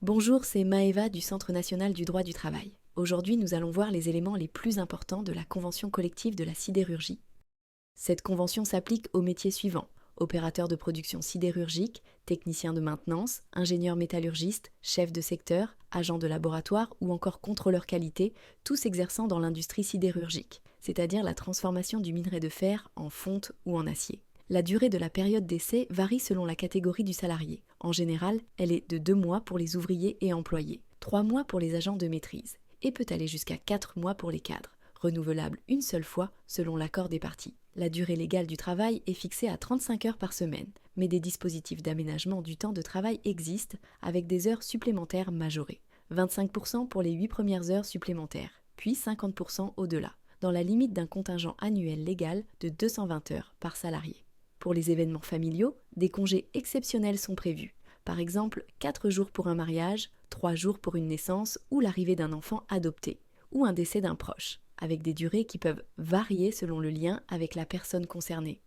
Bonjour, c'est Maëva du Centre national du droit du travail. Aujourd'hui, nous allons voir les éléments les plus importants de la convention collective de la sidérurgie. Cette convention s'applique aux métiers suivants: opérateurs de production sidérurgique, techniciens de maintenance, ingénieurs métallurgistes, chefs de secteur, agents de laboratoire ou encore contrôleurs qualité, tous exerçant dans l'industrie sidérurgique, c'est-à-dire la transformation du minerai de fer en fonte ou en acier. La durée de la période d'essai varie selon la catégorie du salarié. En général, elle est de 2 mois pour les ouvriers et employés, 3 mois pour les agents de maîtrise, et peut aller jusqu'à 4 mois pour les cadres, renouvelable une seule fois selon l'accord des parties. La durée légale du travail est fixée à 35 heures par semaine, mais des dispositifs d'aménagement du temps de travail existent avec des heures supplémentaires majorées. 25% pour les 8 premières heures supplémentaires, puis 50% au-delà, dans la limite d'un contingent annuel légal de 220 heures par salarié. Pour les événements familiaux, des congés exceptionnels sont prévus. Par exemple, 4 jours pour un mariage, 3 jours pour une naissance ou l'arrivée d'un enfant adopté, ou un décès d'un proche, avec des durées qui peuvent varier selon le lien avec la personne concernée.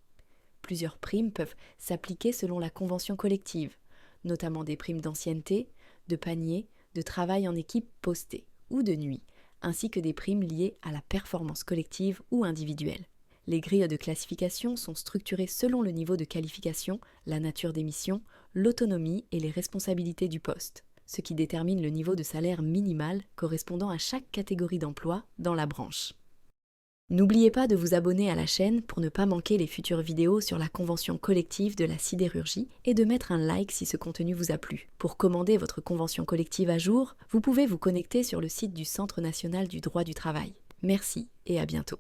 Plusieurs primes peuvent s'appliquer selon la convention collective, notamment des primes d'ancienneté, de panier, de travail en équipe postée ou de nuit, ainsi que des primes liées à la performance collective ou individuelle. Les grilles de classification sont structurées selon le niveau de qualification, la nature des missions, l'autonomie et les responsabilités du poste, ce qui détermine le niveau de salaire minimal correspondant à chaque catégorie d'emploi dans la branche. N'oubliez pas de vous abonner à la chaîne pour ne pas manquer les futures vidéos sur la convention collective de la sidérurgie et de mettre un like si ce contenu vous a plu. Pour commander votre convention collective à jour, vous pouvez vous connecter sur le site du Centre national du droit du travail. Merci et à bientôt.